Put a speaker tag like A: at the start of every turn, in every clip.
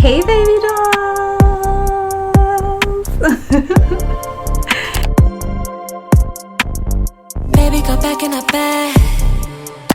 A: Hey baby dolls!
B: Baby, go back in the bed.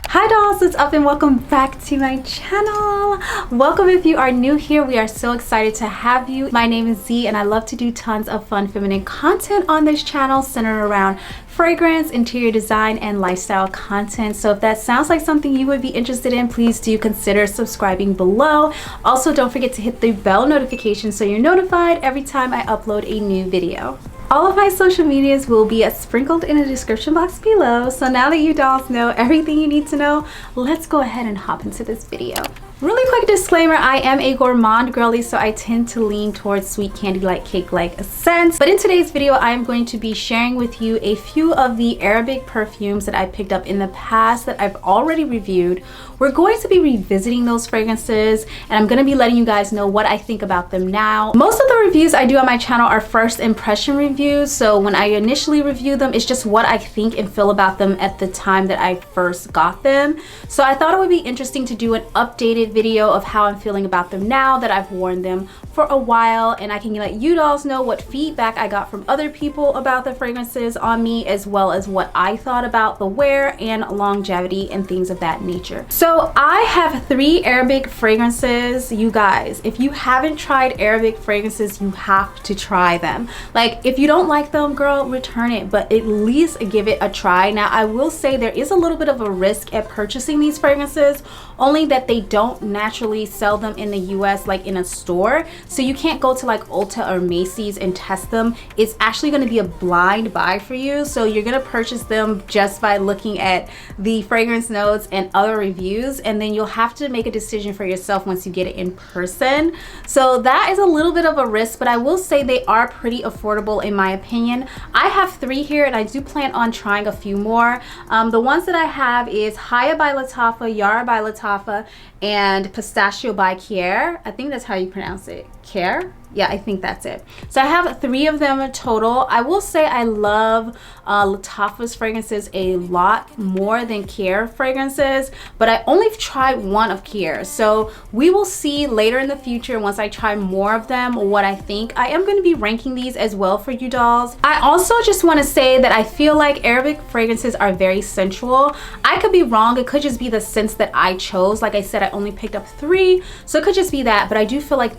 A: Hi dolls, what's up and welcome back to my channel. Welcome if you are new here. We are so excited to have you. My name is Z and I love to do tons of fun feminine content on this channel centered around fragrance, interior design, and lifestyle content. So if that sounds like something you would be interested in, please do consider subscribing below. Also, don't forget to hit the bell notification so you're notified every time I upload a new video. All of my social medias will be sprinkled in the description box below. So now that you dolls know everything you need to know, let's go ahead and hop into this video. Really quick disclaimer, I am a gourmand girly, so I tend to lean towards sweet candy-like cake-like scents. But in today's video, I am going to be sharing with you a few of the Arabic perfumes that I picked up in the past that I've already reviewed. We're going to be revisiting those fragrances, and I'm going to be letting you guys know what I think about them now. Most of the reviews I do on my channel are first impression reviews, so when I initially review them, it's just what I think and feel about them at the time that I first got them. So I thought it would be interesting to do an updated video of how I'm feeling about them now that I've worn them for a while, and I can let you dolls know what feedback I got from other people about the fragrances on me, as well as what I thought about the wear and longevity and things of that nature. So I have 3 Arabic fragrances. You guys, if you haven't tried Arabic fragrances, you have to try them. Like, if you don't like them, girl, return it, but at least give it a try. Now I will say there is a little bit of a risk at purchasing these fragrances, only that they don't naturally sell them in the US like in a store, so you can't go to like Ulta or Macy's and test them. It's actually going to be a blind buy for you, so you're going to purchase them just by looking at the fragrance notes and other reviews, and then you'll have to make a decision for yourself once you get it in person. So that is a little bit of a risk, but I will say they are pretty affordable in my opinion. I have 3 here and I do plan on trying a few more. The ones that I have is Haya by Lattafa, Yara by Lattafa, and Pistachio by Khair. I think that's how you pronounce it. Khair? Yeah, I think that's it. So I have 3 of them total. I will say I love Lattafa's fragrances a lot more than Khair fragrances, but I only tried one of Khair. So we will see later in the future, once I try more of them, what I think. I am going to be ranking these as well for you dolls. I also just want to say that I feel like Arabic fragrances are very sensual. I could be wrong. It could just be the scents that I chose. Like I said, I only picked up 3, so it could just be that, but I do feel like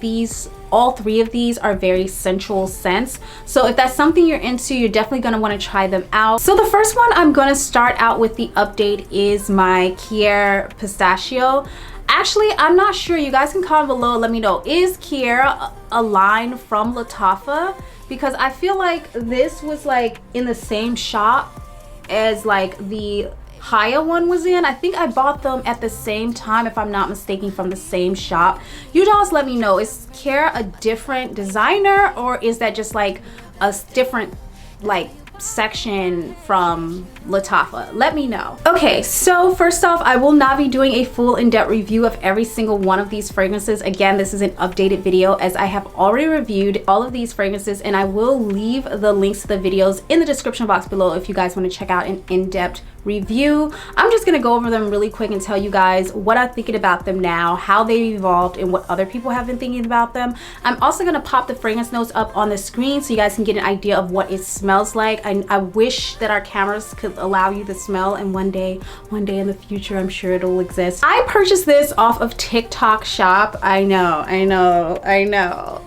A: all 3 of these are very sensual scents. So if that's something you're into, you're definitely going to want to try them out. So the first one I'm going to start out with the update is my Khair Pistachio. Actually, I'm not sure. You guys can comment below and let me know. Is Khair a line from Lattafa? Because I feel like this was like in the same shop as like the Haya one was in. I think I bought them at the same time, if I'm not mistaken, from the same shop. You dolls let me know, is Khair a different designer, or is that just like a different like section from Lattafa? Let me know. Okay, so first off, I will not be doing a full in-depth review of every single one of these fragrances. Again, this is an updated video as I have already reviewed all of these fragrances, and I will leave the links to the videos in the description box below if you guys want to check out an in-depth review. I'm just gonna go over them really quick and tell you guys what I'm thinking about them now, how they've evolved, and what other people have been thinking about them. I'm also gonna pop the fragrance notes up on the screen so you guys can get an idea of what it smells like. I wish that our cameras could allow you to smell, and one day in the future, I'm sure it'll exist. I purchased this off of TikTok shop. I know,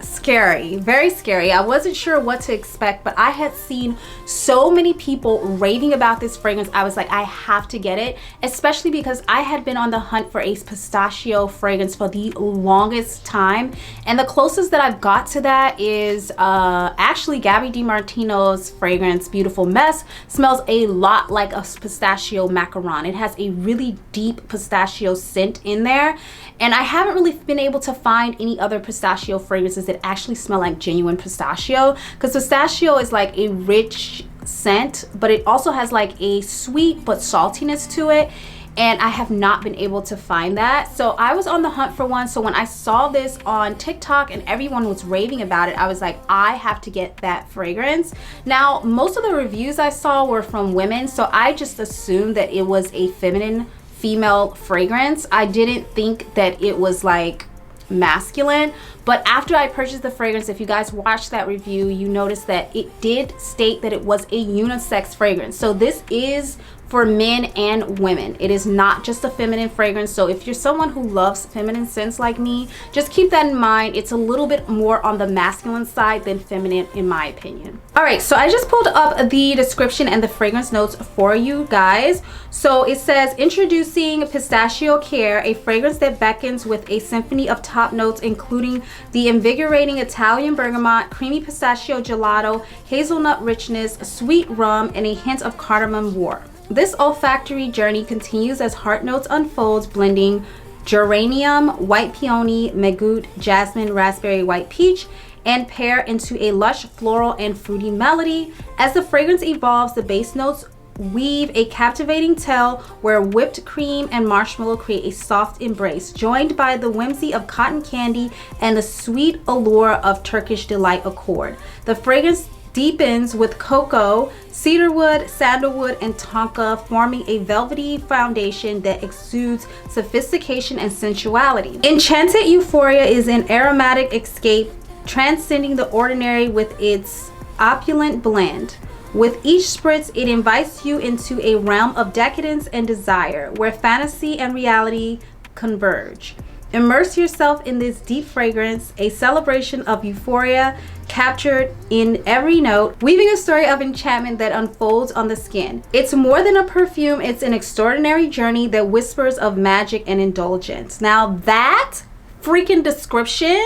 A: scary, very scary. I wasn't sure what to expect, but I had seen so many people raving about this fragrance. I was like, I have to get it, especially because I had been on the hunt for a pistachio fragrance for the longest time, and the closest that I've got to that is actually Gabby DiMartino's fragrance Beautiful Mess. Smells a lot like a pistachio macaron. It has a really deep pistachio scent in there, and I haven't really been able to find any other pistachio fragrances that actually smell like genuine pistachio, because pistachio is like a rich scent, but it also has like a sweet but saltiness to it, and I have not been able to find that. So I was on the hunt for one. So when I saw this on TikTok and everyone was raving about it, I was like, I have to get that fragrance. Now, most of the reviews I saw were from women, so I just assumed that it was a female fragrance. I didn't think that it was like masculine. But after I purchased the fragrance, if you guys watched that review, you noticed that it did state that it was a unisex fragrance. So this is for men and women. It is not just a feminine fragrance. So if you're someone who loves feminine scents like me, just keep that in mind. It's a little bit more on the masculine side than feminine, in my opinion. All right, so I just pulled up the description and the fragrance notes for you guys. So it says, introducing Pistachio Khair, a fragrance that beckons with a symphony of top notes, including the invigorating Italian bergamot, creamy pistachio gelato, hazelnut richness, sweet rum, and a hint of cardamom wort. This olfactory journey continues as heart notes unfolds, blending geranium, white peony, magout, jasmine, raspberry, white peach, and pear into a lush floral and fruity melody. As the fragrance evolves, the base notes weave a captivating tale where whipped cream and marshmallow create a soft embrace, joined by the whimsy of cotton candy and the sweet allure of Turkish delight accord. The fragrance deepens with cocoa, cedarwood, sandalwood, and tonka, forming a velvety foundation that exudes sophistication and sensuality. Enchanted Euphoria is an aromatic escape, transcending the ordinary with its opulent blend. With each spritz, it invites you into a realm of decadence and desire, where fantasy and reality converge. Immerse yourself in this deep fragrance, a celebration of euphoria captured in every note, weaving a story of enchantment that unfolds on the skin. It's more than a perfume, it's an extraordinary journey that whispers of magic and indulgence. Now that freaking description,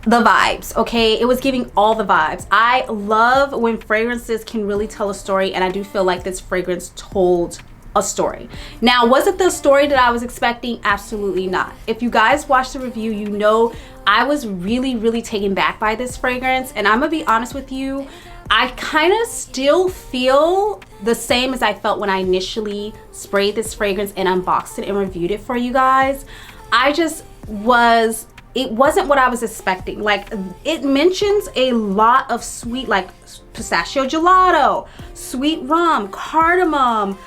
A: the vibes, okay? It was giving all the vibes. I love when fragrances can really tell a story, and I do feel like this fragrance told a story. Now, was it the story that I was expecting? Absolutely not. If you guys watched the review, you know I was really taken back by this fragrance, and I'm gonna be honest with you, I kind of still feel the same as I felt when I initially sprayed this fragrance and unboxed it and reviewed it for you guys. It wasn't what I was expecting. Like, it mentions a lot of sweet, like pistachio gelato, sweet rum, cardamom,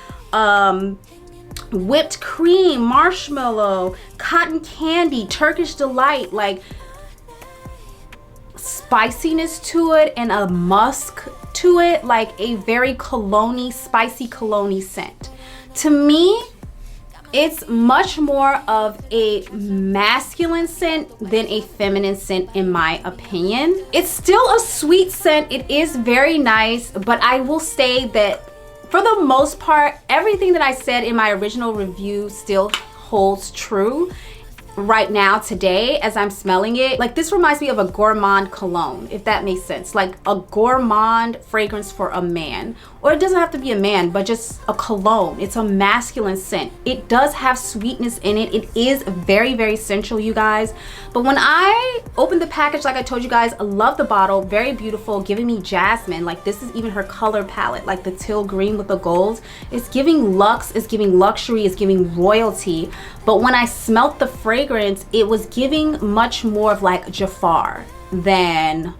A: whipped cream, marshmallow, cotton candy, Turkish delight, like spiciness to it and a musk to it, like a very cologne-y, spicy cologne-y scent. To me, it's much more of a masculine scent than a feminine scent, in my opinion. It's still a sweet scent. It is very nice, but I will say that for the most part, everything that I said in my original review still holds true right now, today, as I'm smelling it. Like, this reminds me of a gourmand cologne, if that makes sense. Like a gourmand fragrance for a man, or it doesn't have to be a man, but just a cologne. It's a masculine scent. It does have sweetness in it. It is very sensual, you guys. But when I opened the package, like I told you guys, I love the bottle, very beautiful, giving me jasmine. Like, this is even her color palette, like the teal green with the gold. It's giving luxe, it's giving luxury, it's giving royalty. But when I smelt the fragrance, it was giving much more of like Jafar than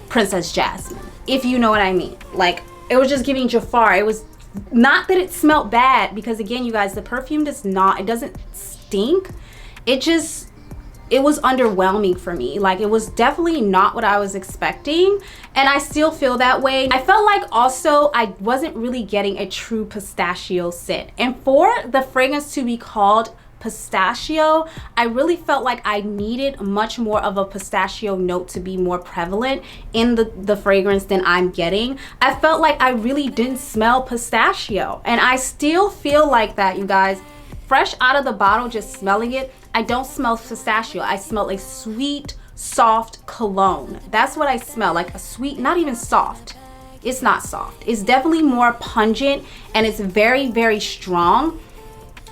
A: Princess Jasmine, if you know what I mean. Like, it was just giving Jafar. It was not that it smelled bad, because again, you guys, the perfume it doesn't stink. It was underwhelming for me. Like, it was definitely not what I was expecting, and I still feel that way. I felt like also I wasn't really getting a true pistachio scent, and for the fragrance to be called pistachio, I really felt like I needed much more of a pistachio note to be more prevalent in the fragrance than I'm getting. I felt like I really didn't smell pistachio, and I still feel like that, you guys. Fresh out of the bottle, just smelling it, I don't smell pistachio. I smell a sweet, soft cologne. That's what I smell, like a sweet, not even soft. It's not soft. It's definitely more pungent, and it's very strong,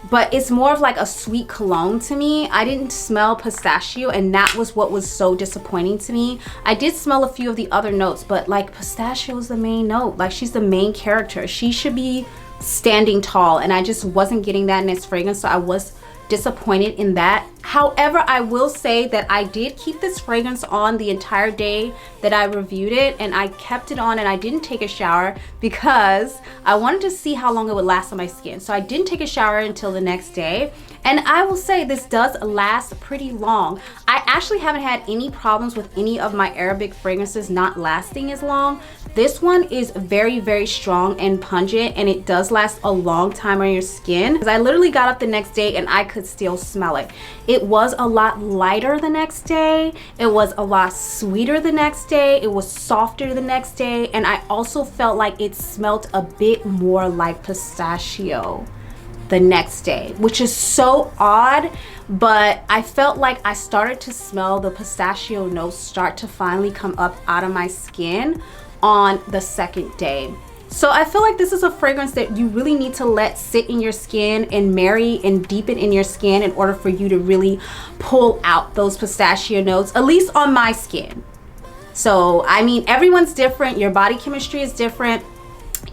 A: but it's more of like a sweet cologne to me. I didn't smell pistachio, and that was what was so disappointing to me. I did smell a few of the other notes, but like pistachio is the main note. Like, she's the main character. She should be standing tall, and I just wasn't getting that in this fragrance, so I was disappointed in that However, I will say that I did keep this fragrance on the entire day that I reviewed it, and I kept it on and I didn't take a shower because I wanted to see how long it would last on my skin. So I didn't take a shower until the next day. And I will say this does last pretty long. I actually haven't had any problems with any of my Arabic fragrances not lasting as long. This one is very, very strong and pungent, and it does last a long time on your skin. Because I literally got up the next day and I could still smell it. It was a lot lighter the next day. It was a lot sweeter the next day. It was softer the next day. And I also felt like it smelled a bit more like pistachio the next day, which is so odd, but I felt like I started to smell the pistachio notes start to finally come up out of my skin on the second day. So I feel like this is a fragrance that you really need to let sit in your skin and marry and deepen in your skin in order for you to really pull out those pistachio notes, at least on my skin. So I mean, everyone's different, your body chemistry is different.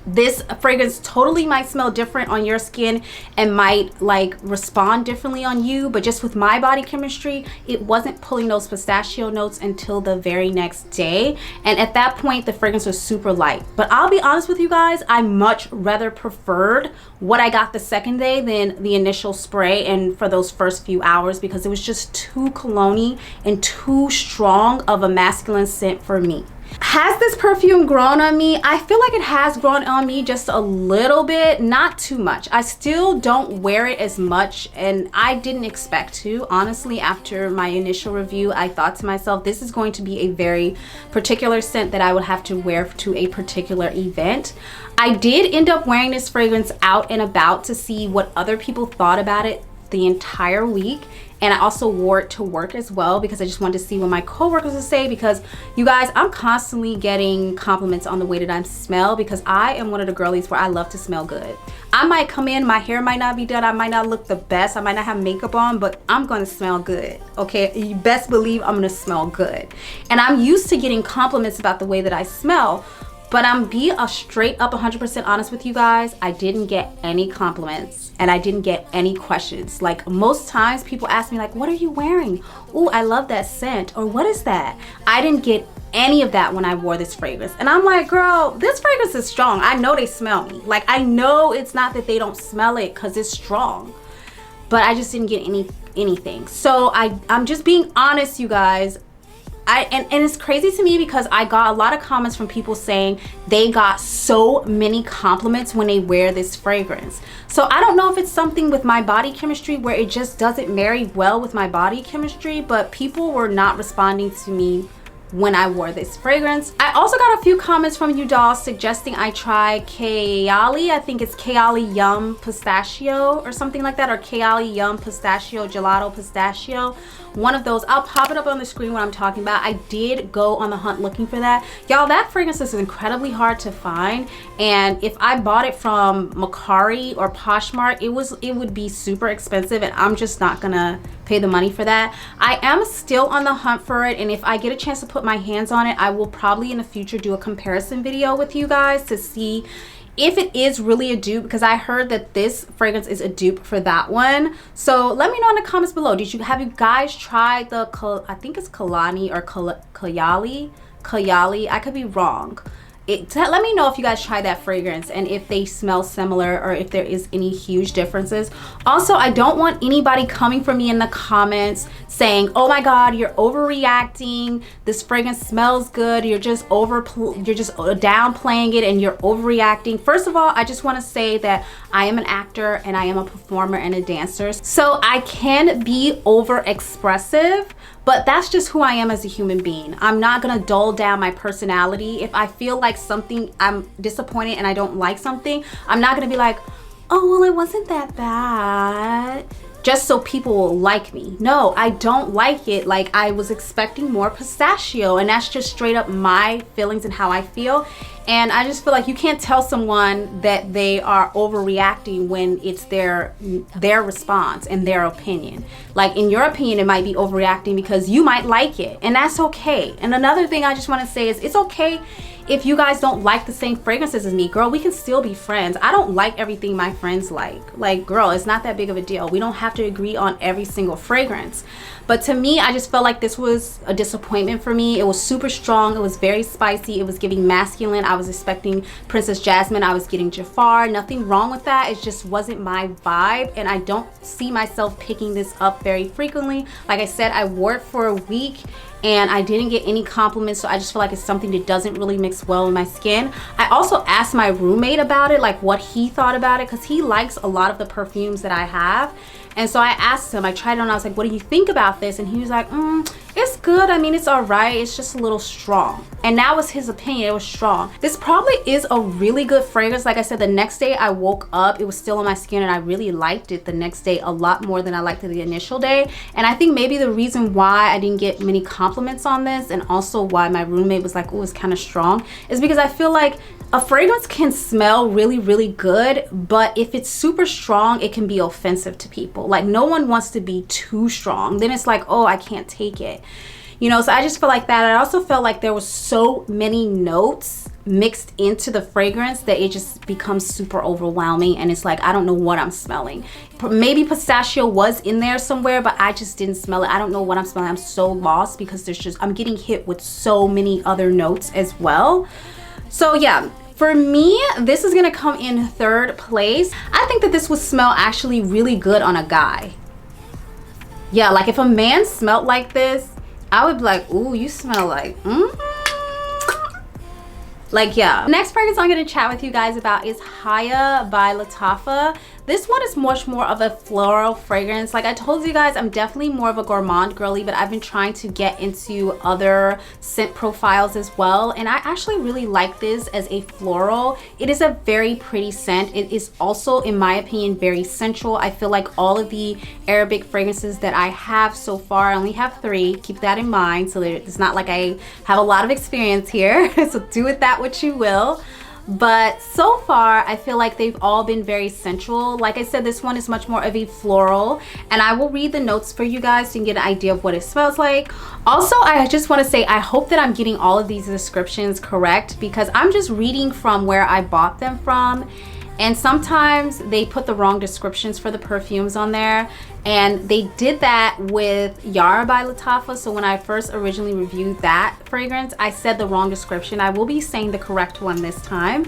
A: This fragrance totally might smell different on your skin and might like respond differently on you, but just with my body chemistry, it wasn't pulling those pistachio notes until the very next day. And at that point, the fragrance was super light. But I'll be honest with you guys, I much rather preferred what I got the second day than the initial spray and for those first few hours, because it was just too cologne-y and too strong of a masculine scent for me. Has this perfume grown on me? I feel like it has grown on me just a little bit, not too much. I still don't wear it as much, and I didn't expect to. Honestly, after my initial review, I thought to myself, this is going to be a very particular scent that I would have to wear to a particular event. I did end up wearing this fragrance out and about to see what other people thought about it the entire week. And I also wore it to work as well because I just wanted to see what my coworkers would say, because you guys, I'm constantly getting compliments on the way that I smell, because I am one of the girlies where I love to smell good. I might come in, my hair might not be done, I might not look the best, I might not have makeup on, but I'm gonna smell good, okay? You best believe I'm gonna smell good. And I'm used to getting compliments about the way that I smell. But I'm being a straight up 100% honest with you guys. I didn't get any compliments and I didn't get any questions. Like most times people ask me like, what are you wearing? Oh, I love that scent. Or what is that? I didn't get any of that when I wore this fragrance. And I'm like, girl, this fragrance is strong. I know they smell me. Like I know it's not that they don't smell it because it's strong. But I just didn't get anything. So I'm just being honest, you guys. And it's crazy to me because I got a lot of comments from people saying they got so many compliments when they wear this fragrance. So I don't know if it's something with my body chemistry where it just doesn't marry well with my body chemistry, but people were not responding to me when I wore this fragrance. I also got a few comments from you dolls suggesting I try Kayali. I think it's Kayali Yum Pistachio or something like that, or Kayali Yum Pistachio Gelato Pistachio. One of those. I'll pop it up on the screen what I'm talking about. I did go on the hunt looking for that. Y'all, that fragrance is incredibly hard to find, and if I bought it from MERCARRI or POSHMARK, it would be super expensive, and I'm just not gonna pay the money for that. I am still on the hunt for it, and if I get a chance to put my hands on it, I will probably in the future do a comparison video with you guys to see if it is really a dupe, because I heard that this fragrance is a dupe for that one. So let me know in the comments below. Have you guys tried the I think it's Kalani or Kayali? I could be wrong. Let me know if you guys try that fragrance and if they smell similar or if there is any huge differences. Also, I don't want anybody coming for me in the comments saying, oh my god, you're overreacting, this fragrance smells good, you're just downplaying it and you're overreacting. First of all, I just want to say that I am an actor and I am a performer and a dancer, so I can be over expressive, but that's just who I am as a human being. I'm not gonna dull down my personality. If I feel like I'm disappointed and I don't like something, I'm not gonna be like, oh, well, it wasn't that bad, just so people will like me. No, I don't like it. Like, I was expecting more pistachio, and that's just straight up my feelings and how I feel. And I just feel like you can't tell someone that they are overreacting when it's their response and their opinion. Like, in your opinion, it might be overreacting because you might like it, and that's okay. And another thing I just want to say is, it's okay if you guys don't like the same fragrances as me. Girl, we can still be friends. I don't like everything my friends like. Like, girl, it's not that big of a deal. We don't have to agree on every single fragrance. But to me, I just felt like this was a disappointment for me. It was super strong. It was very spicy. It was giving masculine. I was expecting Princess Jasmine. I was getting Jafar. Nothing wrong with that. It just wasn't my vibe, and I don't see myself picking this up very frequently. Like I said, I wore it for a week and I didn't get any compliments, so I just feel like it's something that doesn't really mix well in my skin. I also asked my roommate about it, like what he thought about it, because he likes a lot of the perfumes that I have. And so I asked him, I tried it on, I was like, what do you think about this? And he was like, it's good. I mean, it's all right. It's just a little strong. And that was his opinion. It was strong. This probably is a really good fragrance. Like I said, the next day I woke up, it was still on my skin, and I really liked it the next day a lot more than I liked it the initial day. And I think maybe the reason why I didn't get many compliments on this, and also why my roommate was like, oh, it's kind of strong, is because I feel like a fragrance can smell really, really good, but if it's super strong, it can be offensive to people. Like, no one wants to be too strong. Then it's like, oh, I can't take it. You know, so I just feel like that. I also felt like there was so many notes mixed into the fragrance that it just becomes super overwhelming, and it's like, I don't know what I'm smelling. Maybe pistachio was in there somewhere, but I just didn't smell it. I don't know what I'm smelling. I'm so lost because I'm getting hit with so many other notes as well. So yeah, for me, this is gonna come in third place. I think that this would smell actually really good on a guy. Yeah, like if a man smelled like this, I would be like, ooh, you smell like, like, yeah. Next fragrance I'm gonna chat with you guys about is Haya by Lattafa. This one is much more of a floral fragrance. Like I told you guys, I'm definitely more of a gourmand girly, but I've been trying to get into other scent profiles as well. And I actually really like this as a floral. It is a very pretty scent. It is also, in my opinion, very sensual. I feel like all of the Arabic fragrances that I have so far, I only have 3. Keep that in mind. So it's not like I have a lot of experience here. So do with that what you will. But so far, I feel like they've all been very sensual. Like I said, this one is much more of a floral, and I will read the notes for you guys so you can get an idea of what it smells like. Also, I just want to say, I hope that I'm getting all of these descriptions correct, because I'm just reading from where I bought them from, and sometimes they put the wrong descriptions for the perfumes on there. And they did that with Yara by Lattafa. So when I first originally reviewed that fragrance, I said the wrong description. I will be saying the correct one this time.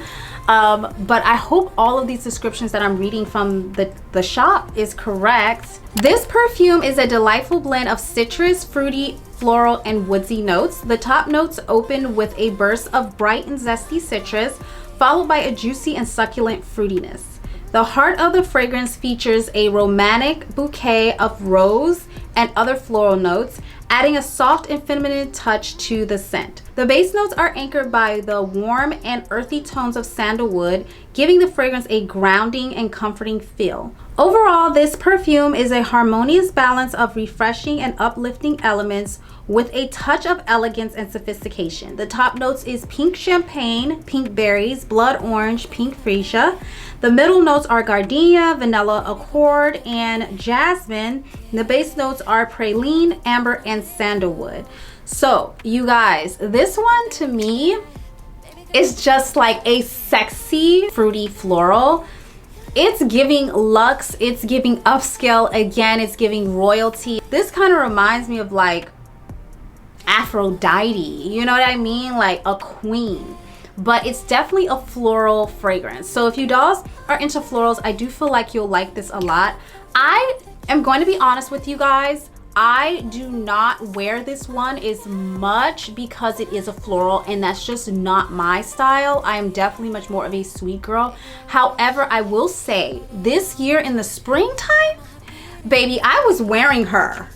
A: But I hope all of these descriptions that I'm reading from the shop is correct. This perfume is a delightful blend of citrus, fruity, floral, and woodsy notes. The top notes open with a burst of bright and zesty citrus, followed by a juicy and succulent fruitiness. The heart of the fragrance features a romantic bouquet of rose and other floral notes, adding a soft and feminine touch to the scent. The base notes are anchored by the warm and earthy tones of sandalwood, giving the fragrance a grounding and comforting feel. Overall, this perfume is a harmonious balance of refreshing and uplifting elements with a touch of elegance and sophistication. The top notes is pink champagne, pink berries, blood orange, pink freesia. The middle notes are gardenia, vanilla accord, and jasmine. The base notes are praline, amber, and sandalwood. So you guys, this one to me is just like a sexy fruity floral. It's giving luxe, it's giving upscale, again, it's giving royalty. This kind of reminds me of like Aphrodite, you know what I mean? Like a queen. But it's definitely a floral fragrance. So if you dolls are into florals, I do feel like you'll like this a lot. I am going to be honest with you guys. I do not wear this one as much because it is a floral, and that's just not my style. I am definitely much more of a sweet girl. However, I will say this year in the springtime, baby, I was wearing her.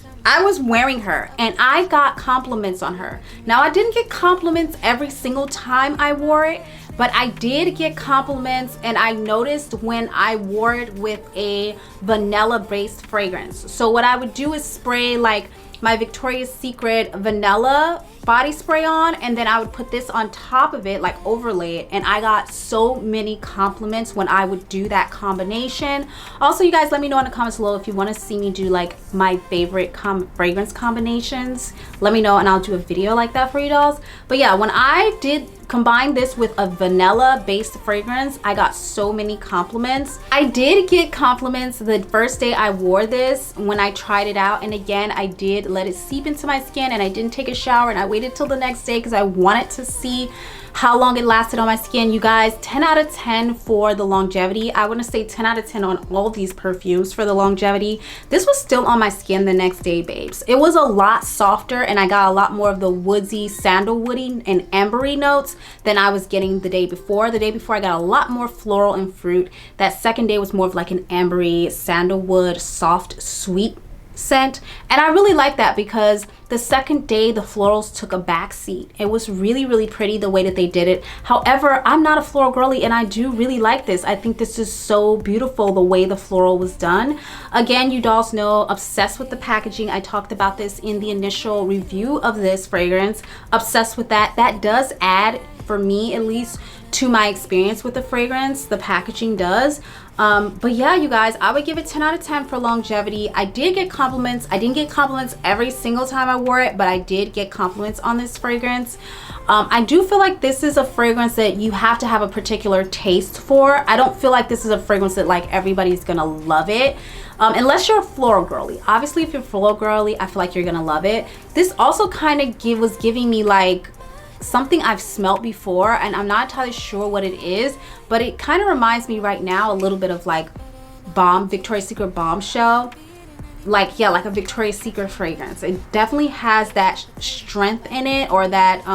A: And I got compliments on her. Now, I didn't get compliments every single time I wore it, but I did get compliments, and I noticed when I wore it with a vanilla based fragrance. So what I would do is spray like my Victoria's Secret vanilla body spray on, and then I would put this on top of it, like overlay it, and I got so many compliments when I would do that combination. Also, you guys, let me know in the comments below if you want to see me do like my favorite fragrance combinations. Let me know and I'll do a video like that for you dolls. But yeah, when I did combine this with a vanilla based fragrance, I got so many compliments. I did get compliments the first day I wore this when I tried it out, and again I did let it seep into my skin, and I didn't take a shower, and I waited till the next day because I wanted to see how long it lasted on my skin. You guys, 10 out of 10 for the longevity. I want to say 10 out of 10 on all these perfumes for the longevity. This was still on my skin the next day, babes. It was a lot softer, and I got a lot more of the woodsy, sandalwoody and ambery notes than I was getting the day before. The day before I got a lot more floral and fruit. That second day was more of like an ambery, sandalwood, soft, sweet scent, and I really like that because the second day the florals took a back seat. It was really pretty the way that they did it. However, I'm not a floral girly, and I do really like this. I think this is so beautiful the way the floral was done. Again, you dolls know, obsessed with the packaging. I talked about this in the initial review of this fragrance. Obsessed with that. That does add, for me at least, to my experience with the fragrance. The packaging does. But yeah, you guys, I would give it 10 out of 10 for longevity. I did get compliments. I didn't get compliments every single time I wore it, but I did get compliments on this fragrance. I do feel like this is a fragrance that you have to have a particular taste for. I don't feel like this is a fragrance that like everybody's gonna love it. Unless you're a floral girly. Obviously, if you're floral girly, I feel like you're gonna love it. This also kind of was giving me like something I've smelt before, and I'm not entirely sure what it is, but it kind of reminds me right now a little bit of like Victoria's Secret Bombshell. Like, yeah, like a Victoria's Secret fragrance. It definitely has that strength in it, or that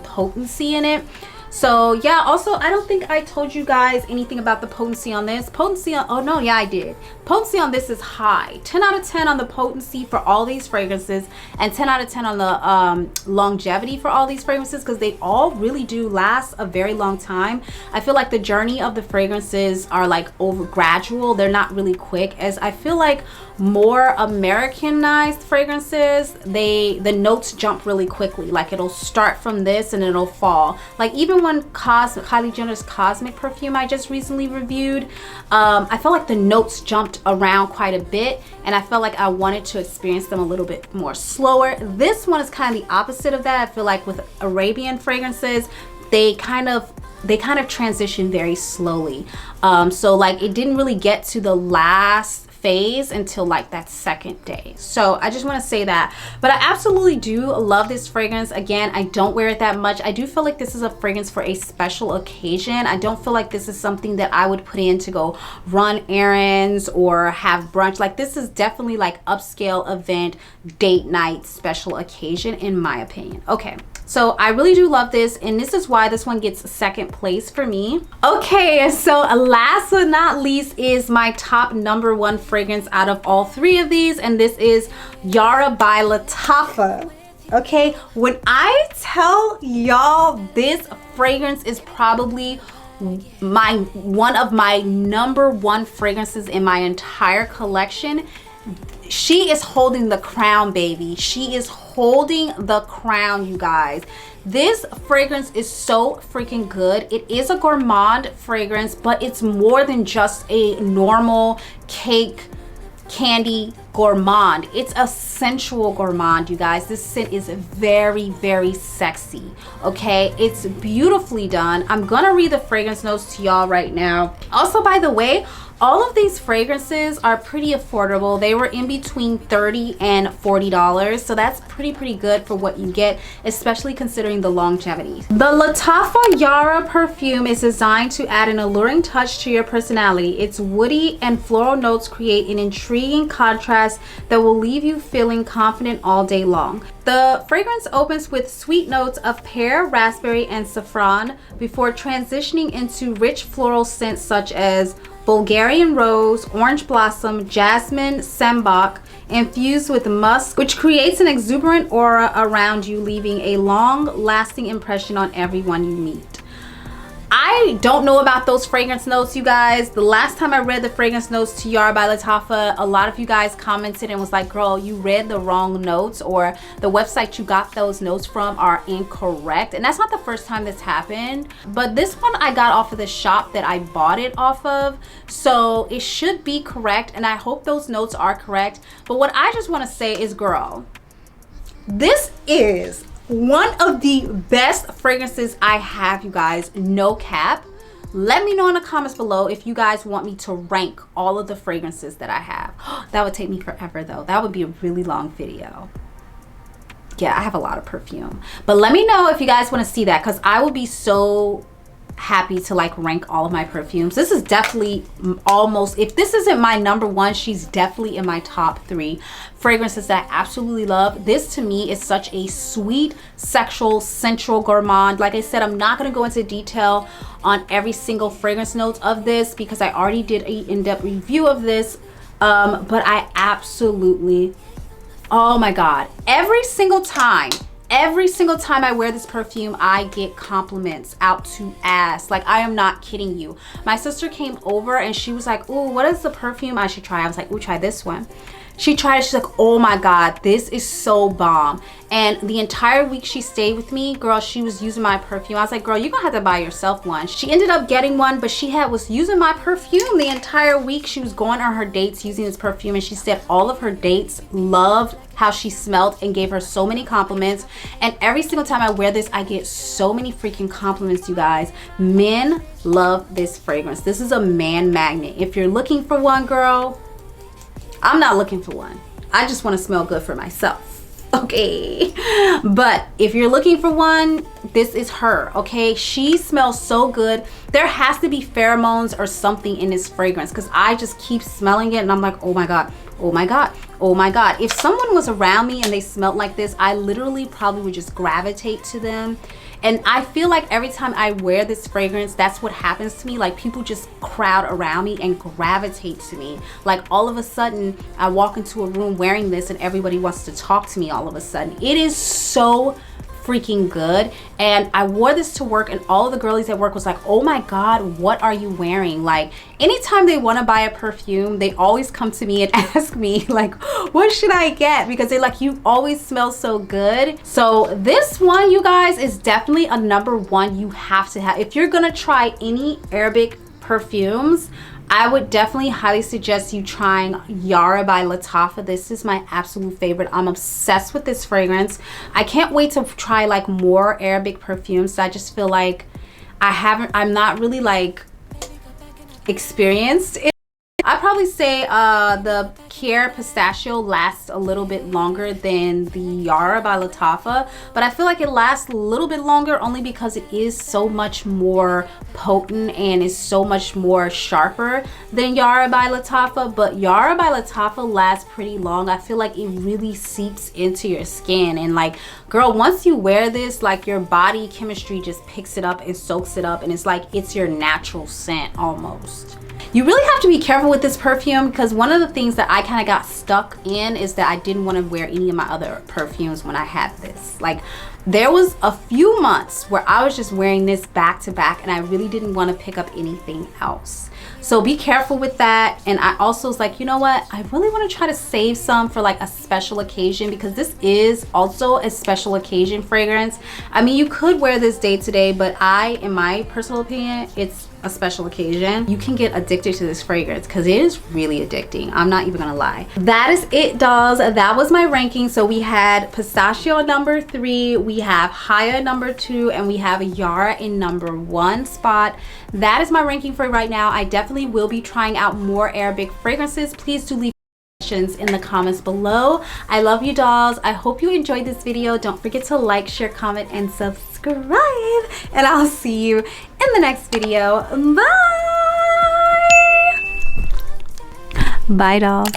A: potency in it. So yeah, also I don't think I told you guys anything about the potency on this. Potency on, oh no, yeah I did. Potency on this is high. 10 out of 10 on the potency for all these fragrances, and 10 out of 10 on the longevity for all these fragrances, because they all really do last a very long time. I feel like the journey of the fragrances are like gradual. They're not really quick, as I feel like more Americanized fragrances, the notes jump really quickly. Like it'll start from this and it'll fall. Like even when Kylie Jenner's Cosmic perfume I just recently reviewed, I felt like the notes jumped around quite a bit, and I felt like I wanted to experience them a little bit more slower. This one is kind of the opposite of that. I feel like with Arabian fragrances, they kind of transition very slowly. So like it didn't really get to the last phase until like that second day. So I just want to say that. But I absolutely do love this fragrance. Again, I don't wear it that much. I do feel like this is a fragrance for a special occasion. I don't feel like this is something that I would put in to go run errands or have brunch. Like this is definitely like upscale event, date night, special occasion in my opinion. Okay. So I really do love this, and this is why this one gets second place for me. Okay, so last but not least is my top #1 fragrance out of all three of these, and this is Yara by Lattafa. Okay, when I tell y'all this fragrance is probably one of my #1 fragrances in my entire collection, she is holding the crown, baby. She is holding the crown, you guys. This fragrance is so freaking good. It is a gourmand fragrance, but it's more than just a normal cake candy gourmand. It's a sensual gourmand, you guys. This scent is very sexy. Okay, it's beautifully done. I'm gonna read the fragrance notes to y'all right now. Also, by the way, all of these fragrances are pretty affordable. They were in between $30 and $40, so that's pretty good for what you get, especially considering the longevity. The Lattafa Yara perfume is designed to add an alluring touch to your personality. Its woody and floral notes create an intriguing contrast that will leave you feeling confident all day long. The fragrance opens with sweet notes of pear, raspberry, and saffron before transitioning into rich floral scents such as Bulgarian rose, orange blossom, jasmine, sembach, infused with musk, which creates an exuberant aura around you, leaving a long-lasting impression on everyone you meet. I don't know about those fragrance notes, you guys. The last time I read the fragrance notes to Yara by Lattafa, a lot of you guys commented and was like, girl, you read the wrong notes, or the website you got those notes from are incorrect. And that's not the first time this happened, but this one I got off of the shop that I bought it off of, so it should be correct, and I hope those notes are correct. But what I just want to say is, girl, this is one of the best fragrances I have, you guys, no cap. Let me know in the comments below if you guys want me to rank all of the fragrances that I have. That would take me forever though. That would be a really long video. Yeah, I have a lot of perfume, but let me know if you guys want to see that, because I will be so happy to like rank all of my perfumes. This is definitely almost, if this isn't my number one, she's definitely in my top 3 fragrances that I absolutely love. This to me is such a sweet, sexual, sensual gourmand. Like I said, I'm not going to go into detail on every single fragrance note of this because I already did an in-depth review of this, but I absolutely, oh my god, every single time I wear this perfume, I get compliments out to ass. Like, I am not kidding you. My sister came over and she was like, ooh, what is the perfume I should try? I was like, ooh, try this one. She tried it, she's like, oh my god, this is so bomb. And the entire week she stayed with me, girl, she was using my perfume. I was like, girl, you're gonna have to buy yourself one. She ended up getting one, but she was using my perfume the entire week. She was going on her dates using this perfume, and she said all of her dates loved how she smelled and gave her so many compliments. And every single time I wear this, I get so many freaking compliments, you guys. Men love this fragrance. This is a man magnet. If you're looking for one, girl, I'm not looking for one. I just want to smell good for myself. Okay, but if you're looking for one, this is her. Okay, she smells so good. There has to be pheromones or something in this fragrance, because I just keep smelling it and I'm like, oh my god, oh my god, oh my god. If someone was around me and they smelled like this, I literally probably would just gravitate to them. And I feel like every time I wear this fragrance, that's what happens to me. Like, people just crowd around me and gravitate to me. Like, all of a sudden I walk into a room wearing this and everybody wants to talk to me all of a sudden. It is so freaking good. And I wore this to work and all of the girlies at work was like, oh my god, what are you wearing? Like, anytime they want to buy a perfume, they always come to me and ask me like, what should I get? Because they're like, you always smell so good. So this one, you guys, is definitely a number one you have to have. If you're gonna try any Arabic perfumes, I would definitely highly suggest you trying Yara by Lattafa. This is my absolute favorite. I'm obsessed with this fragrance. I can't wait to try like more Arabic perfumes. I just feel like I'm not really like experienced in. I'd probably say the Khair Pistachio lasts a little bit longer than the Yara by Lattafa, but I feel like it lasts a little bit longer only because it is so much more potent and is so much more sharper than Yara by Lattafa. But Yara by Lattafa lasts pretty long. I feel like it really seeps into your skin, and like, girl, once you wear this, like, your body chemistry just picks it up and soaks it up, and it's like it's your natural scent almost. You really have to be careful with this perfume, because one of the things that I kind of got stuck in is that I didn't want to wear any of my other perfumes when I had this. Like, there was a few months where I was just wearing this back to back and I really didn't want to pick up anything else. So be careful with that. And I also was like, you know what, I really want to try to save some for like a special occasion, because this is also a special occasion fragrance. I mean, you could wear this day to day, but in my personal opinion, it's a special occasion. You can get addicted to this fragrance because it is really addicting. I'm not even gonna lie. That is it, dolls. That was my ranking. So we had Pistachio number 3, we have Haya number 2, and we have Yara in number 1 spot. That is my ranking for right now. I definitely will be trying out more Arabic fragrances. Please do leave questions in the comments below. I love you, dolls. I hope you enjoyed this video. Don't forget to like, share, comment, and subscribe, and I'll see you in the next video. Bye, dolls.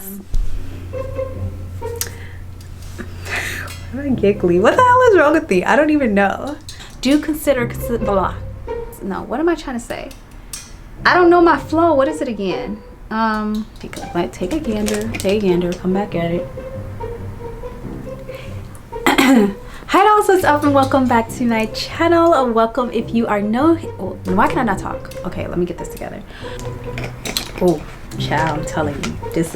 A: I'm giggly. What the hell is wrong with me? I don't even know. Do consider blah. No, what am I trying to say? I don't know my flow. What is it again? Take a gander, come back at it. Hi dolls, what's up and welcome back to my channel. Welcome if you are new. Oh, why can I not talk? Okay, let me get this together. Oh, child, I'm telling you, this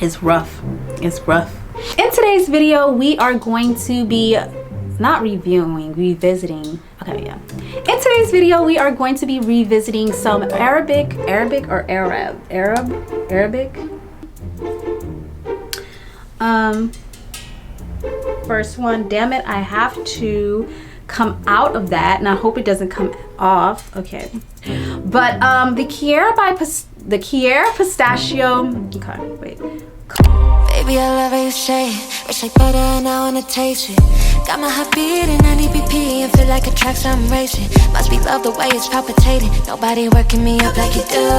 A: is rough. It's rough. In today's video, we are going to be not reviewing, revisiting. Okay, yeah. In today's video, we are going to be revisiting some Arabic or Arabic. First one, damn it, I have to come out of that, and I hope it doesn't come off. Okay, but the Khair Pistachio. Okay, wait.
B: Baby, I love how you say it. Wish like butter and I wanna taste it. Got my heart beating 90 BPM and feel like a track, so I'm racing. Must be love the way it's palpitating. Nobody working me up like you do.